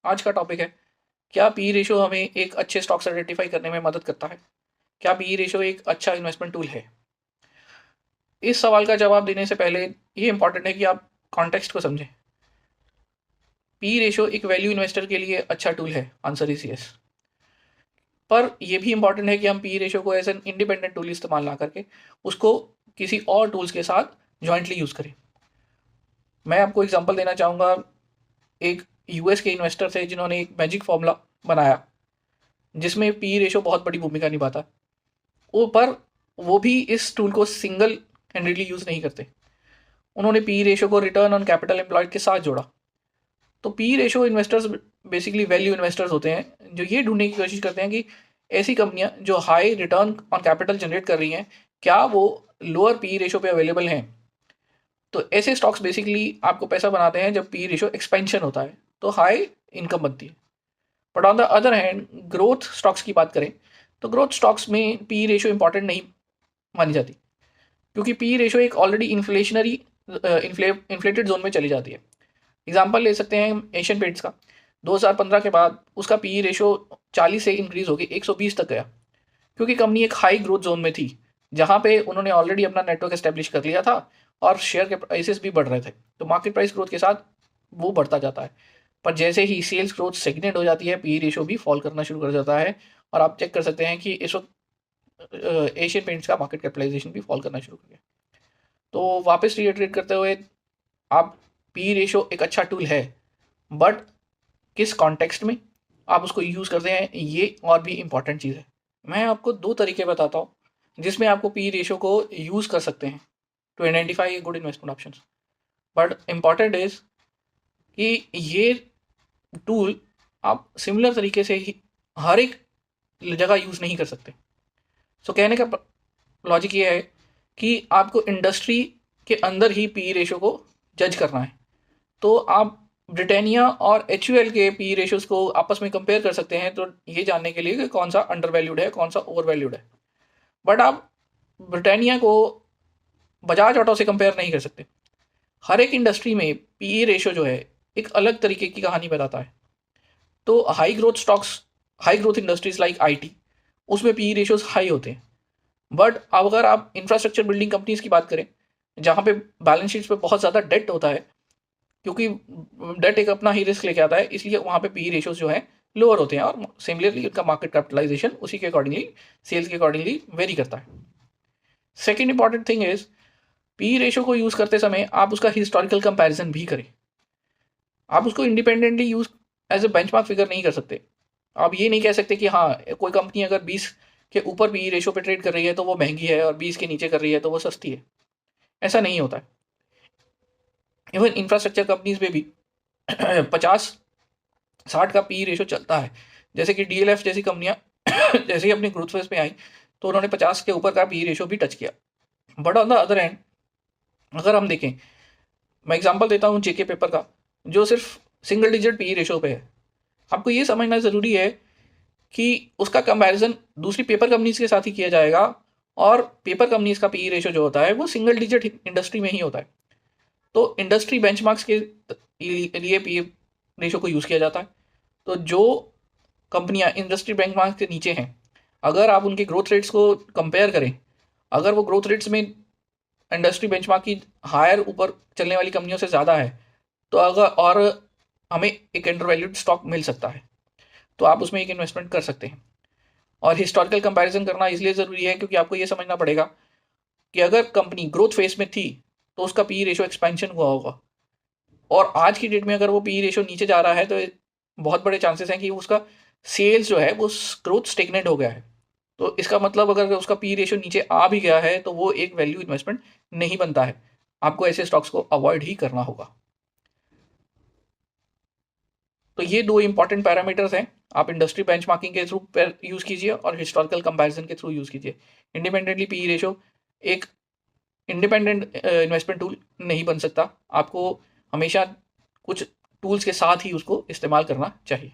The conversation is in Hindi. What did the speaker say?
आज का टॉपिक है, क्या पी रेशो हमें एक अच्छे स्टॉक्स आइडेंटिफाई करने में मदद करता है? क्या पी रेशो एक अच्छा इन्वेस्टमेंट टूल है? इस सवाल का जवाब देने से पहले ये इंपॉर्टेंट है कि आप कॉन्टेक्स्ट को समझें। पी रेशो एक वैल्यू इन्वेस्टर के लिए अच्छा टूल है, आंसर इज यस। पर यह भी इंपॉर्टेंट है कि हम पी रेशो को एज एन इंडिपेंडेंट टूल इस्तेमाल ना करके उसको किसी और टूल्स के साथ जॉइंटली यूज़ करें। मैं आपको एग्जांपल देना चाहूँगा। एक यूएस के इन्वेस्टर थे जिन्होंने एक मैजिक फॉर्मूला बनाया जिसमें पी रेशो बहुत बड़ी भूमिका निभाता है। वो पर वो भी इस टूल को सिंगल हैंडेडली यूज़ नहीं करते। उन्होंने पी रेशो को रिटर्न ऑन कैपिटल एम्प्लॉयड के साथ जोड़ा। तो P ratio investors basically value investors होते हैं जो ये ढूंढने की कोशिश करते हैं कि ऐसी कंपनियां जो high return on capital generate कर रही हैं, क्या वो लोअर पी रेशो पे अवेलेबल हैं। तो ऐसे स्टॉक्स बेसिकली आपको पैसा बनाते हैं जब पी रेशो एक्सपेंशन होता है, तो हाई इनकम बनती है। But on the other hand growth stocks की बात करें तो ग्रोथ स्टॉक्स में पी रेशो इंपॉर्टेंट नहीं मानी जाती, क्योंकि पी रेशो एक ऑलरेडी इन्फ्लेशनरी इन्फ्लेटेड जोन में चली जाती है। एग्जाम्पल ले सकते हैं एशियन पेंट्स का। 2015 के बाद उसका पी रेशो 40 से इंक्रीज होकर 120 तक गया, क्योंकि कंपनी एक हाई ग्रोथ जोन में थी जहाँ पे उन्होंने ऑलरेडी अपना नेटवर्क एस्टेब्लिश कर लिया था और शेयर के प्राइसेस भी बढ़ रहे थे। तो मार्केट प्राइस ग्रोथ के साथ वो बढ़ता जाता है। पर जैसे ही सेल्स ग्रोथ स्टेगनेट हो जाती है, पी रेशो भी फॉल करना शुरू कर जाता है। और आप चेक कर सकते हैं कि इस वक्त एशियन पेंट्स का मार्केट कैपिटलाइजेशन भी फॉल करना शुरू कर गया। तो वापस रिएटरेट करते हुए, आप पी रेशो एक अच्छा टूल है, बट किस कॉन्टेक्स्ट में आप उसको यूज़ करते हैं ये और भी इम्पॉर्टेंट चीज़ है। मैं आपको दो तरीके बताता हूँ जिसमें आपको पी रेशो को यूज़ कर सकते हैं to identify good investment option. But important is कि ये टूल आप सिमिलर तरीके से ही हर एक जगह यूज़ नहीं कर सकते। सो कहने का लॉजिक ये है कि आपको इंडस्ट्री के अंदर ही पी रेशो को जज करना है। तो आप ब्रिटानिया और एच के पी रेशोज को आपस में कंपेयर कर सकते हैं, तो ये जानने के लिए कि कौन सा अंडर वैल्यूड है, कौन सा ओवर वैल्यूड है। बट आप ब्रिटानिया को बजाज ऑटो से कंपेयर नहीं कर सकते। हर एक इंडस्ट्री में पी रेशो जो है एक अलग तरीके की कहानी बताता है। तो high growth stocks, high growth industries like IT, उसमें पी रेशोज हाई होते हैं। बट अगर आप इंफ्रास्ट्रक्चर बिल्डिंग कंपनीज की बात करें जहाँ पे बैलेंस शीट्स पे बहुत ज़्यादा डेट होता है, क्योंकि डेट एक अपना ही रिस्क लेके आता है, इसलिए वहाँ पे पी रेशोज जो है लोअर होते हैं और सिमिलरली उनका मार्केट कैपिटलाइजेशन उसी के अकॉर्डिंगली, सेल्स के अकॉर्डिंगली वेरी करता है। Second important thing is, P ratio को यूज़ करते समय आप उसका हिस्टोरिकल कंपैरिजन भी करें। आप उसको independently use as a benchmark figure नहीं कर सकते। आप ये नहीं कह सकते कि हाँ, कोई कंपनी अगर 20 के ऊपर पी रेशो पे ट्रेड कर रही है तो वो महंगी है और 20 के नीचे कर रही है तो वो सस्ती है। ऐसा नहीं होता है। इवन इंफ्रास्ट्रक्चर कंपनीज में भी 50-60 का पी रेशो चलता है। जैसे कि डीएलएफ जैसी कंपनियां जैसे ही अपनी ग्रोथ फेज में आई तो उन्होंने 50 के ऊपर का पी रेशो भी टच किया। But on the other and अगर हम देखें, मैं एग्जांपल देता हूँ जेके पेपर का, जो सिर्फ सिंगल डिजिट पी रेशो पे है। आपको ये समझना ज़रूरी है कि उसका कंपैरिजन दूसरी पेपर कंपनीज के साथ ही किया जाएगा, और पेपर कंपनीज का पी रेशो जो होता है वो सिंगल डिजिट इंडस्ट्री में ही होता है। तो इंडस्ट्री बेंचमार्क्स के लिए पी रेशो को यूज़ किया जाता है। तो जो कंपनियां इंडस्ट्री बेंचमार्क के नीचे हैं, अगर आप उनके ग्रोथ रेट्स को कंपेयर करें, अगर वो ग्रोथ रेट्स में इंडस्ट्री बेंचमार्क की हायर ऊपर चलने वाली कंपनियों से ज़्यादा है, तो अगर और हमें एक अंडरवैल्यूड स्टॉक मिल सकता है, तो आप उसमें एक इन्वेस्टमेंट कर सकते हैं। और हिस्टोरिकल कंपैरिजन करना इसलिए ज़रूरी है क्योंकि आपको ये समझना पड़ेगा कि अगर कंपनी ग्रोथ फेज में थी तो उसका पी रेशो एक्सपेंशन हुआ होगा, और आज की डेट में अगर वो पी रेशो नीचे जा रहा है तो बहुत बड़े चांसेस हैं कि उसका सेल्स जो है वो ग्रोथ स्टेगनेट हो गया है। तो इसका मतलब अगर उसका पी रेशो नीचे आ भी गया है तो वो एक वैल्यू इन्वेस्टमेंट नहीं बनता है। आपको ऐसे स्टॉक्स को अवॉइड ही करना होगा। तो ये दो इंपॉर्टेंट पैरामीटर्स हैं। आप इंडस्ट्री बेंचमार्किंग के थ्रू यूज़ कीजिए और हिस्टोरिकल कंपैरिजन के थ्रू यूज़ कीजिए। इंडिपेंडेंटली पी रेशो एक इंडिपेंडेंट इन्वेस्टमेंट टूल नहीं बन सकता। आपको हमेशा कुछ टूल्स के साथ ही उसको इस्तेमाल करना चाहिए।